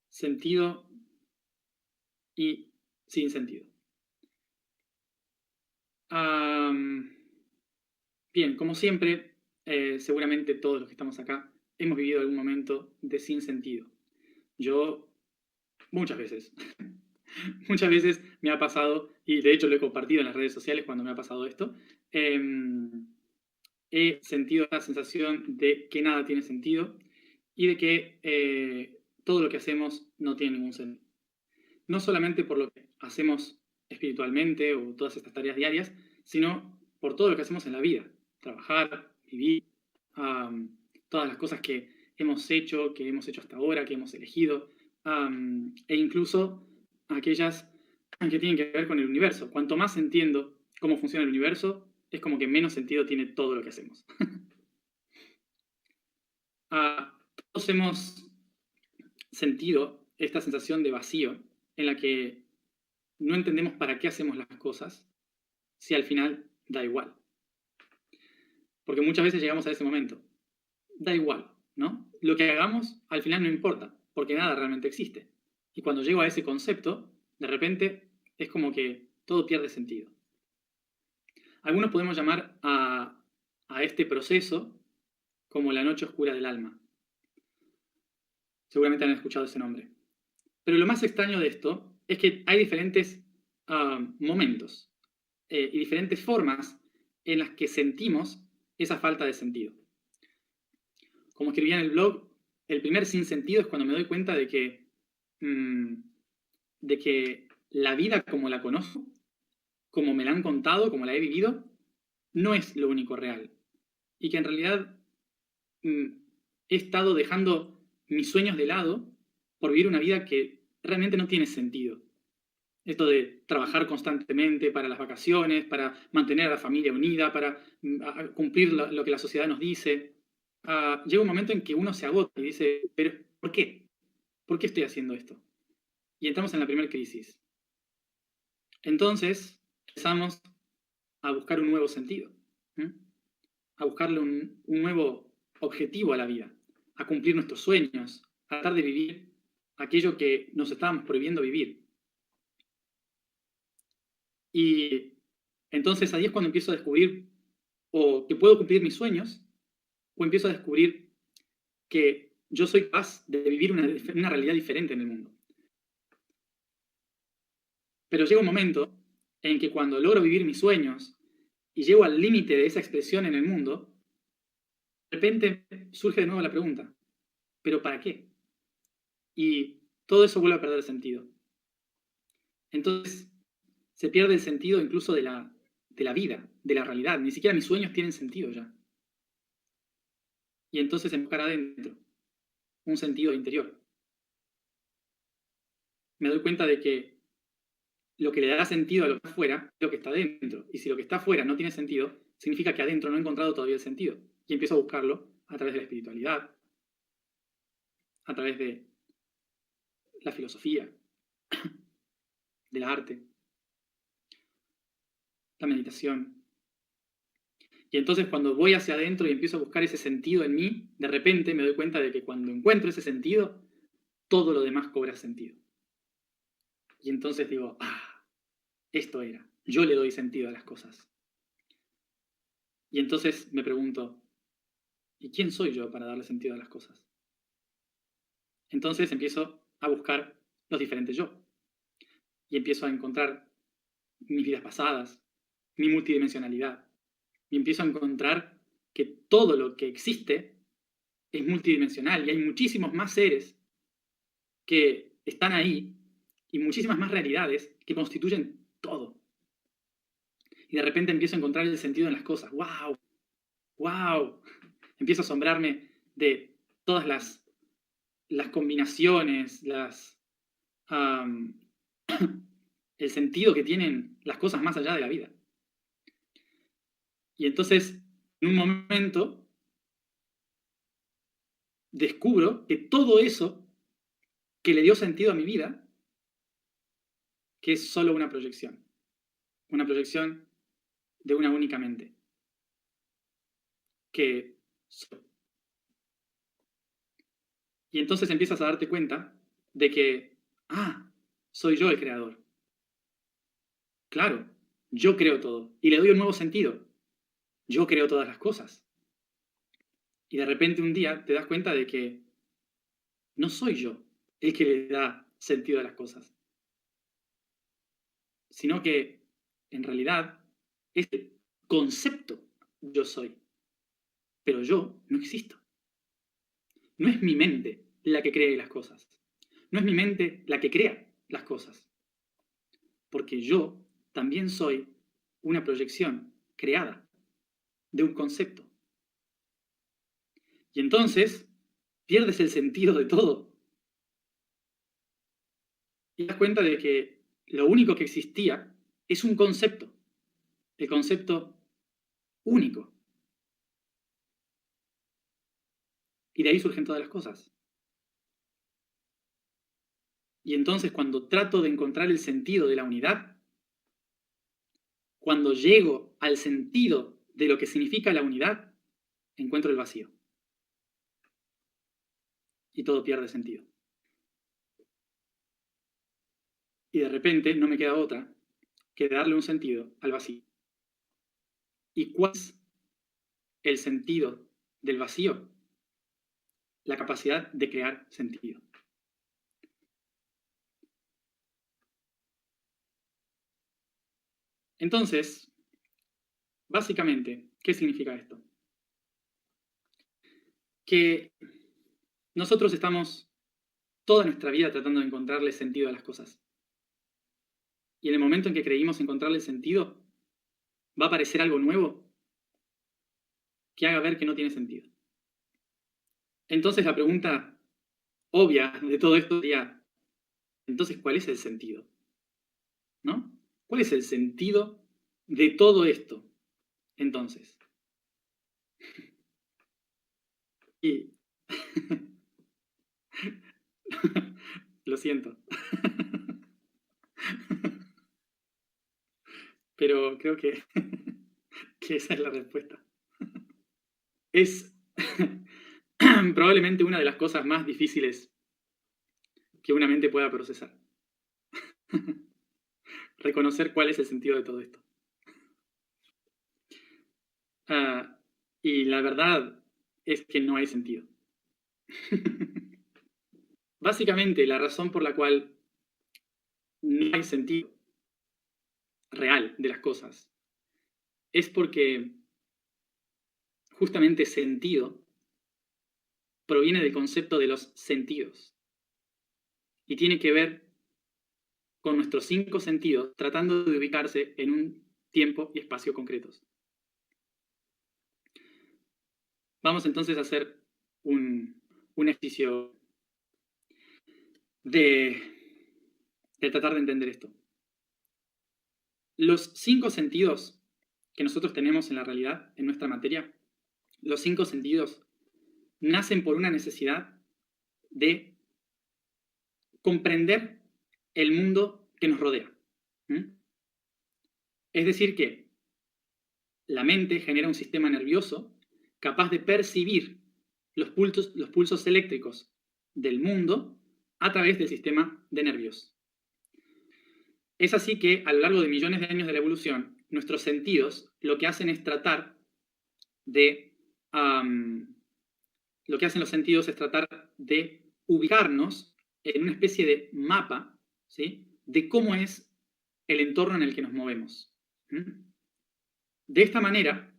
sentido y sin sentido. Am, bien, como siempre, seguramente todos los que estamos acá hemos vivido algún momento de sin sentido. Yo, muchas veces, muchas veces me ha pasado, y de hecho lo he compartido en las redes sociales cuando me ha pasado esto, em, he sentido la sensación de que nada tiene sentido y de que todo lo que hacemos no tiene ningún sentido. No solamente por lo que hacemos espiritualmente o todas estas tareas diarias, sino por todo lo que hacemos en la vida. Trabajar, vivir, todas las cosas que hemos hecho hasta ahora, que hemos elegido, e incluso aquellas que tienen que ver con el universo. Cuanto más entiendo cómo funciona el universo, es como que menos sentido tiene todo lo que hacemos. Todos hemos sentido esta sensación de vacío en la que no entendemos para qué hacemos las cosas si al final da igual. Porque muchas veces llegamos a ese momento. Da igual, ¿no? Lo que hagamos al final no importa, porque nada realmente existe. Y cuando llego a ese concepto, de repente es como que todo pierde sentido. Algunos podemos llamar a este proceso como la noche oscura del alma. Seguramente han escuchado ese nombre. Pero lo más extraño de esto es que hay diferentes momentos y diferentes formas en las que sentimos esa falta de sentido. Como escribía en el blog, el primer sinsentido es cuando me doy cuenta de que la vida como la conozco, como me la han contado, como la he vivido, no es lo único real. Y que en realidad mm, he estado dejando mis sueños de lado por vivir una vida que realmente no tiene sentido. Esto de trabajar constantemente para las vacaciones, para mantener a la familia unida, para cumplir lo que la sociedad nos dice. Llega un momento en que uno se agota y dice, pero ¿por qué? ¿Por qué estoy haciendo esto? Y entramos en la primera crisis. Entonces empezamos a buscar un nuevo sentido, a buscarle un nuevo objetivo a la vida, a cumplir nuestros sueños, a tratar de vivir aquello que nos estábamos prohibiendo vivir. Y entonces ahí es cuando empiezo a descubrir o que puedo cumplir mis sueños, o empiezo a descubrir que yo soy capaz de vivir una realidad diferente en el mundo. Pero llega un momento en que cuando logro vivir mis sueños y llego al límite de esa expresión en el mundo, de repente surge de nuevo la pregunta, ¿pero para qué? Y todo eso vuelve a perder sentido. Entonces se pierde el sentido incluso de la vida, de la realidad. Ni siquiera mis sueños tienen sentido ya. Y entonces buscar adentro un sentido interior. Me doy cuenta de que lo que le da sentido a lo que está afuera es lo que está dentro. Y si lo que está afuera no tiene sentido, significa que adentro no he encontrado todavía el sentido. Y empiezo a buscarlo a través de la espiritualidad, a través de la filosofía, del arte, la meditación. Y entonces cuando voy hacia adentro y empiezo a buscar ese sentido en mí, de repente me doy cuenta de que cuando encuentro ese sentido, todo lo demás cobra sentido. Y entonces digo, esto era, yo le doy sentido a las cosas. Y entonces me pregunto, ¿y quién soy yo para darle sentido a las cosas? Entonces empiezo a buscar los diferentes yo. Y empiezo a encontrar mis vidas pasadas, mi multidimensionalidad. Y empiezo a encontrar que todo lo que existe es multidimensional y hay muchísimos más seres que están ahí y muchísimas más realidades que constituyen todo. Y de repente empiezo a encontrar el sentido en las cosas. ¡Wow! ¡Wow! Empiezo a asombrarme de todas las combinaciones, el sentido que tienen las cosas más allá de la vida. Y entonces, en un momento, descubro que todo eso que le dio sentido a mi vida, que es solo una proyección de una única mente, que soy. Y entonces empiezas a darte cuenta de que, soy yo el creador. Claro, yo creo todo y le doy un nuevo sentido. Yo creo todas las cosas. Y de repente un día te das cuenta de que no soy yo el que le da sentido a las cosas, sino que en realidad es el concepto yo soy, pero yo no existo. No es mi mente la que cree las cosas. No es mi mente la que crea las cosas, porque yo también soy una proyección creada de un concepto. Y entonces pierdes el sentido de todo. Y te das cuenta de que lo único que existía es un concepto, el concepto único. Y de ahí surgen todas las cosas. Y entonces cuando trato de encontrar el sentido de la unidad, cuando llego al sentido de lo que significa la unidad, encuentro el vacío. Y todo pierde sentido. Y de repente no me queda otra que darle un sentido al vacío. ¿Y cuál es el sentido del vacío? La capacidad de crear sentido. Entonces, básicamente, ¿qué significa esto? Que nosotros estamos toda nuestra vida tratando de encontrarle sentido a las cosas. Y en el momento en que creímos encontrarle sentido, va a aparecer algo nuevo que haga ver que no tiene sentido. Entonces la pregunta obvia de todo esto sería, entonces, ¿cuál es el sentido? ¿No? ¿Cuál es el sentido de todo esto? Entonces. Y lo siento. Pero creo que, que esa es la respuesta. Es probablemente una de las cosas más difíciles que una mente pueda procesar. Reconocer cuál es el sentido de todo esto. Y la verdad es que no hay sentido. Básicamente, la razón por la cual no hay sentido real de las cosas es porque justamente sentido proviene del concepto de los sentidos y tiene que ver con nuestros 5 sentidos tratando de ubicarse en un tiempo y espacio concretos. Vamos entonces a hacer un ejercicio de tratar de entender esto. Los 5 sentidos que nosotros tenemos en la realidad, en nuestra materia, los 5 sentidos nacen por una necesidad de comprender el mundo que nos rodea. Es decir que la mente genera un sistema nervioso capaz de percibir los pulsos eléctricos del mundo a través del sistema de nervios. Es así que a lo largo de millones de años de la evolución, nuestros sentidos lo que hacen es tratar de... lo que hacen los sentidos es tratar de ubicarnos en una especie de mapa, ¿sí?, de cómo es el entorno en el que nos movemos. De esta manera,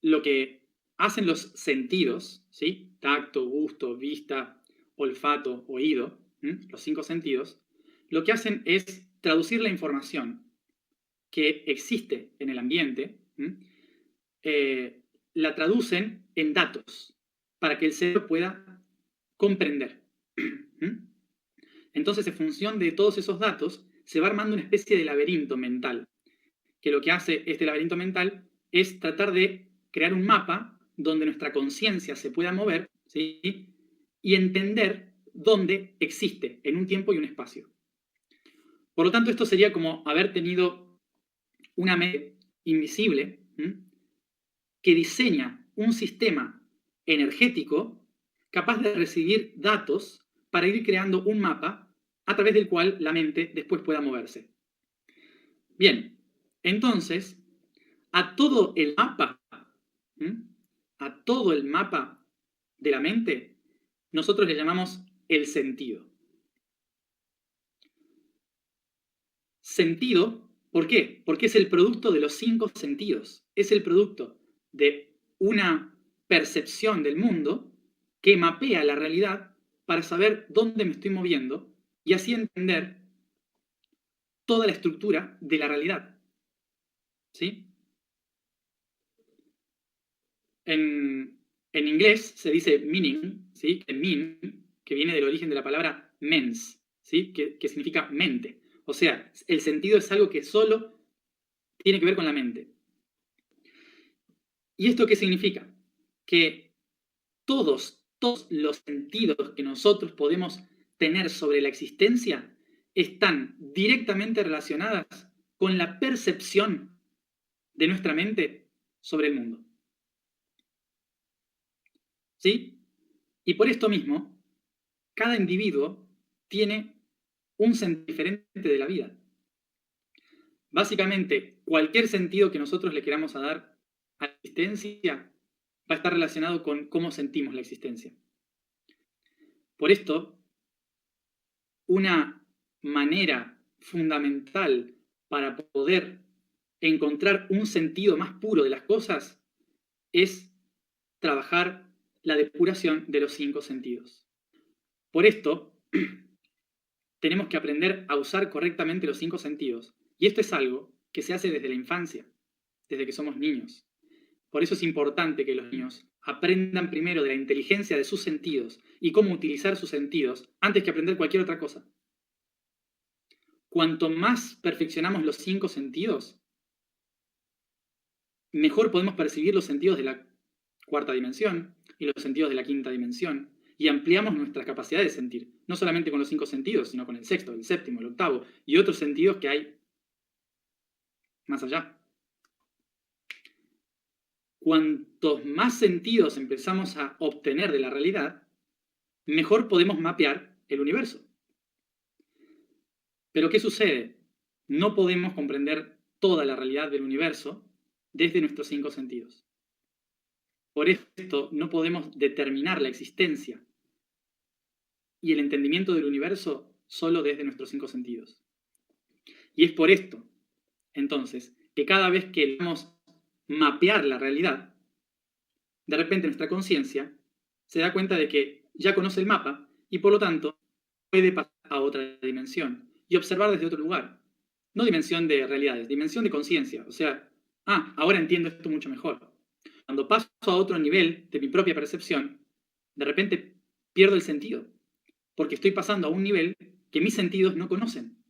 lo que hacen los sentidos, ¿sí?, tacto, gusto, vista, olfato, oído, los 5 sentidos, lo que hacen es traducir la información que existe en el ambiente, la traducen en datos para que el cerebro pueda comprender. Entonces, en función de todos esos datos, se va armando una especie de laberinto mental, que lo que hace este laberinto mental es tratar de crear un mapa donde nuestra conciencia se pueda mover, ¿sí?, y entender dónde existe en un tiempo y un espacio. Por lo tanto, esto sería como haber tenido una mente invisible que diseña un sistema energético capaz de recibir datos para ir creando un mapa a través del cual la mente después pueda moverse. Bien, entonces, a todo el mapa, a todo el mapa de la mente, nosotros le llamamos el sentido. Sentido, ¿por qué? Porque es el producto de los 5 sentidos. Es el producto de una percepción del mundo que mapea la realidad para saber dónde me estoy moviendo y así entender toda la estructura de la realidad. ¿Sí? En inglés se dice meaning, ¿sí? Que mean, que viene del origen de la palabra mens, ¿sí? Que significa mente. O sea, el sentido es algo que solo tiene que ver con la mente. ¿Y esto qué significa? Que todos los sentidos que nosotros podemos tener sobre la existencia están directamente relacionadas con la percepción de nuestra mente sobre el mundo. ¿Sí? Y por esto mismo, cada individuo tiene un sentido diferente de la vida. Básicamente, cualquier sentido que nosotros le queramos dar a la existencia va a estar relacionado con cómo sentimos la existencia. Por esto, una manera fundamental para poder encontrar un sentido más puro de las cosas es trabajar la depuración de los 5 sentidos. Por esto, tenemos que aprender a usar correctamente los 5 sentidos. Y esto es algo que se hace desde la infancia, desde que somos niños. Por eso es importante que los niños aprendan primero de la inteligencia de sus sentidos y cómo utilizar sus sentidos antes que aprender cualquier otra cosa. Cuanto más perfeccionamos los 5 sentidos, mejor podemos percibir los sentidos de la 4ª dimensión y los sentidos de la 5ª dimensión, y ampliamos nuestras capacidades de sentir, no solamente con los 5 sentidos, sino con el 6º, el 7º, el 8º y otros sentidos que hay más allá. Cuantos más sentidos empezamos a obtener de la realidad, mejor podemos mapear el universo. Pero ¿qué sucede? No podemos comprender toda la realidad del universo desde nuestros 5 sentidos. Por esto no podemos determinar la existencia y el entendimiento del universo solo desde nuestros 5 sentidos. Y es por esto, entonces, que cada vez que queremos mapear la realidad, de repente nuestra conciencia se da cuenta de que ya conoce el mapa y por lo tanto puede pasar a otra dimensión y observar desde otro lugar. No dimensión de realidades, dimensión de conciencia. O sea, ahora entiendo esto mucho mejor. Cuando paso a otro nivel de mi propia percepción, de repente pierdo el sentido, porque estoy pasando a un nivel que mis sentidos no conocen.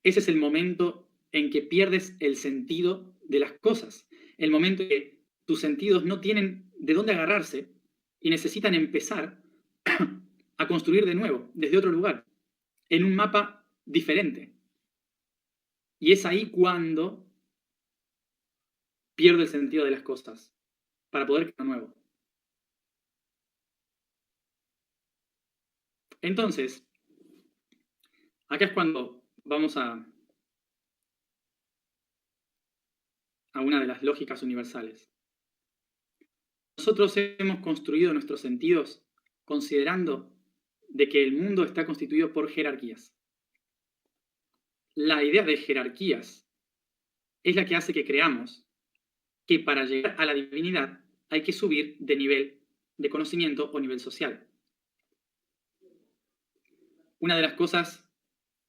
Ese es el momento en que pierdes el sentido de las cosas, el momento en que tus sentidos no tienen de dónde agarrarse y necesitan empezar a construir de nuevo, desde otro lugar, en un mapa diferente. Y es ahí cuando pierdo el sentido de las cosas, para poder crear nuevo. Entonces, acá es cuando vamos a una de las lógicas universales. Nosotros hemos construido nuestros sentidos considerando de que el mundo está constituido por jerarquías. La idea de jerarquías es la que hace que creamos que para llegar a la divinidad hay que subir de nivel de conocimiento o nivel social. Una de las cosas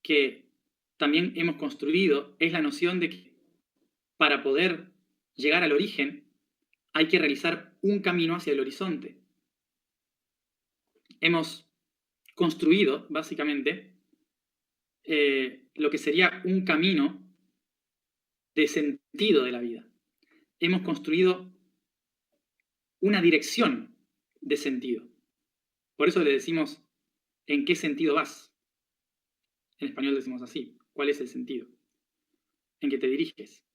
que también hemos construido es la noción de que para poder llegar al origen hay que realizar un camino hacia el horizonte. Hemos construido, básicamente, lo que sería un camino de sentido de la vida. Hemos construido una dirección de sentido. Por eso le decimos, ¿en qué sentido vas? En español decimos así, ¿cuál es el sentido? ¿En qué te diriges?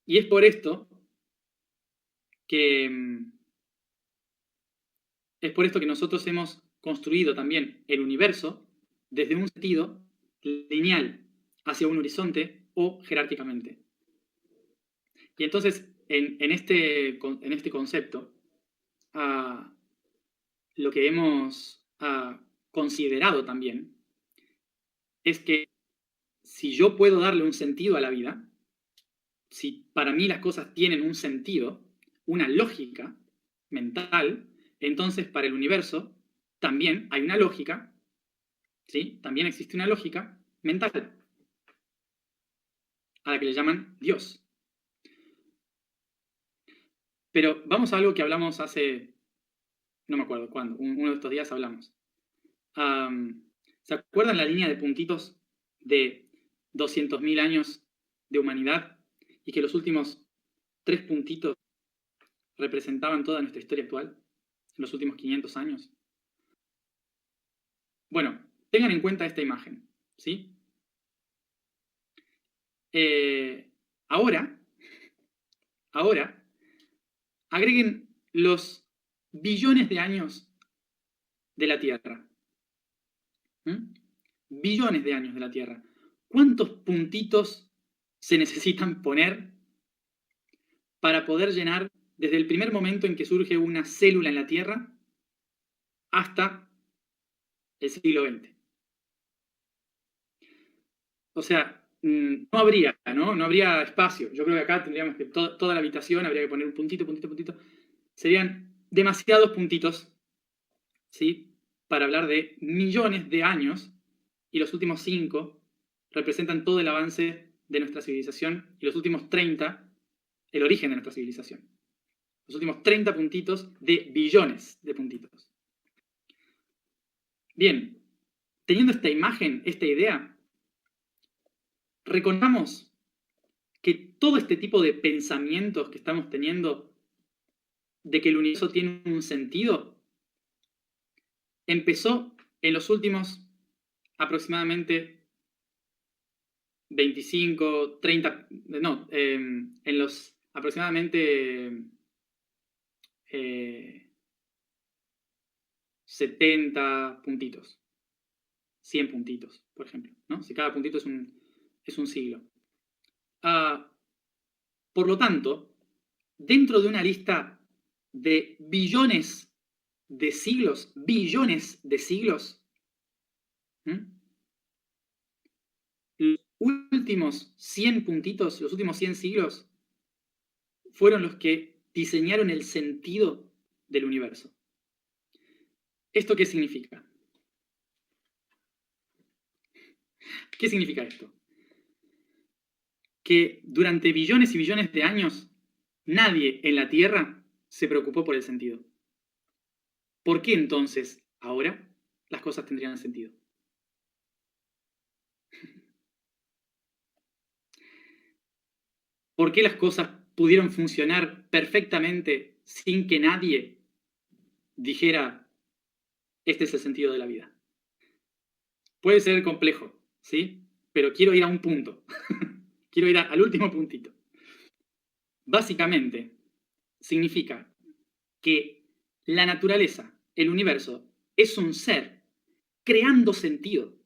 Y es por esto que es por esto que nosotros hemos construido también el universo desde un sentido lineal hacia un horizonte o jerárquicamente. Y entonces, en este concepto, lo que hemos considerado también es que si yo puedo darle un sentido a la vida, si para mí las cosas tienen un sentido, una lógica mental, entonces para el universo también hay una lógica, ¿sí? También existe una lógica mental, a la que le llaman Dios. Pero vamos a algo que hablamos hace, no me acuerdo cuándo, uno de estos días hablamos. ¿Se acuerdan la línea de puntitos de 200.000 años de humanidad y que los últimos 3 puntitos representaban toda nuestra historia actual en los últimos 500 años? Bueno, tengan en cuenta esta imagen, ¿sí? Ahora, agreguen los billones de años de la Tierra. Billones de años de la Tierra. ¿Cuántos puntitos se necesitan poner para poder llenar desde el primer momento en que surge una célula en la Tierra hasta el siglo XX? O sea, no habría espacio. Yo creo que acá tendríamos que toda la habitación habría que poner un puntito, puntito, puntito. Serían demasiados puntitos, ¿sí? Para hablar de millones de años, y los últimos 5 representan todo el avance de nuestra civilización, y los últimos 30, el origen de nuestra civilización. Los últimos 30 puntitos de billones de puntitos. Bien, teniendo esta imagen, esta idea, reconozcamos que todo este tipo de pensamientos que estamos teniendo de que el universo tiene un sentido, empezó en los últimos aproximadamente 25, 30, no, en los aproximadamente 70 puntitos, 100 puntitos, por ejemplo, ¿no? Si cada puntito es un siglo. Por lo tanto, dentro de una lista de billones de siglos, los últimos 100 puntitos, los últimos 100 siglos, fueron los que diseñaron el sentido del universo. ¿Esto qué significa? ¿Qué significa esto? Que durante billones y billones de años, nadie en la Tierra se preocupó por el sentido. ¿Por qué entonces, ahora, las cosas tendrían sentido? ¿Por qué las cosas pudieron funcionar perfectamente sin que nadie dijera, este es el sentido de la vida? Puede ser complejo, ¿sí? Pero quiero ir a un punto. Quiero ir al último puntito. Básicamente, significa que la naturaleza, el universo, es un ser creando sentido.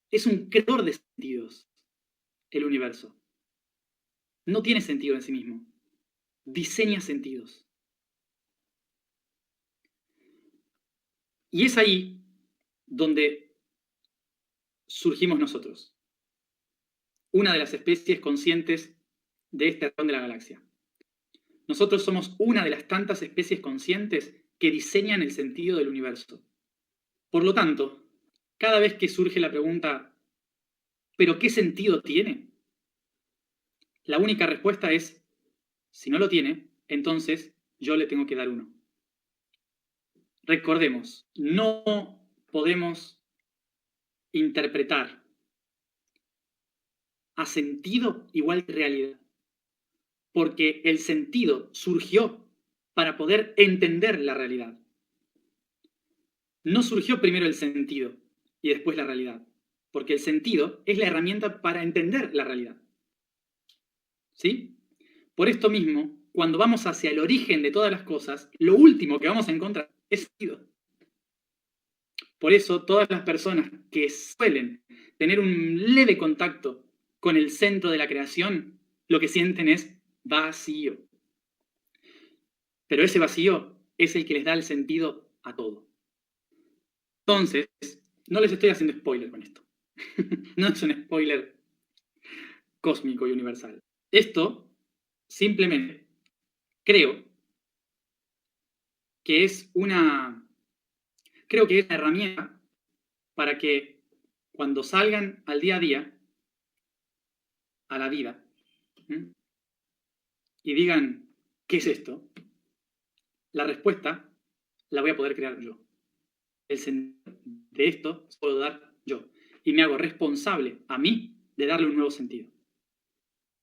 Es un creador de sentidos, el universo. No tiene sentido en sí mismo. Diseña sentidos. Y es ahí donde surgimos nosotros. Una de las especies conscientes de este rincón de la galaxia. Nosotros somos una de las tantas especies conscientes que diseñan el sentido del universo. Por lo tanto, cada vez que surge la pregunta, ¿pero qué sentido tiene? La única respuesta es, si no lo tiene, entonces yo le tengo que dar uno. Recordemos, no podemos interpretar a sentido igual que realidad, porque el sentido surgió para poder entender la realidad. No surgió primero el sentido y después la realidad, porque el sentido es la herramienta para entender la realidad. ¿Sí? Por esto mismo, cuando vamos hacia el origen de todas las cosas, lo último que vamos a encontrar es sentido. Por eso, todas las personas que suelen tener un leve contacto con el centro de la creación, lo que sienten es vacío. Pero ese vacío es el que les da el sentido a todo. Entonces, no les estoy haciendo spoiler con esto. No es un spoiler cósmico y universal. Esto simplemente creo que es una herramienta para que cuando salgan al día a día, a la vida, ¿m? Y digan, ¿qué es esto? La respuesta la voy a poder crear yo. El sentido de esto se puedo dar yo. Y me hago responsable a mí de darle un nuevo sentido.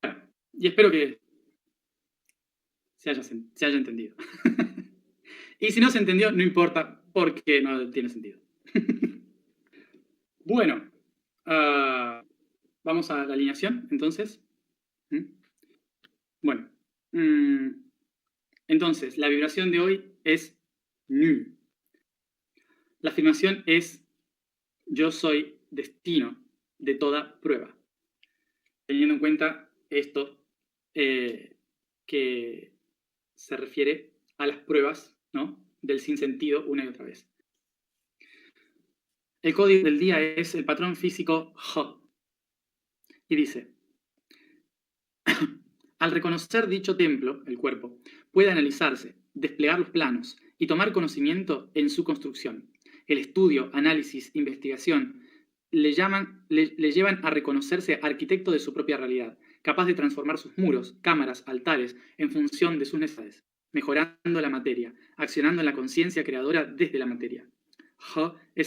Bueno, y espero que se haya entendido. Y si no se entendió, no importa, porque no tiene sentido. Bueno, vamos a la alineación, entonces. Bueno, entonces, la vibración de hoy es Nu. La afirmación es: yo soy destino de toda prueba. Teniendo en cuenta esto, que se refiere a las pruebas, ¿no?, del sinsentido una y otra vez. El código del día es el patrón físico H. Y dice: al reconocer dicho templo, el cuerpo, puede analizarse, desplegar los planos y tomar conocimiento en su construcción. El estudio, análisis, investigación le llevan a reconocerse arquitecto de su propia realidad, capaz de transformar sus muros, cámaras, altares en función de sus necesidades, mejorando la materia, accionando en la conciencia creadora desde la materia. H es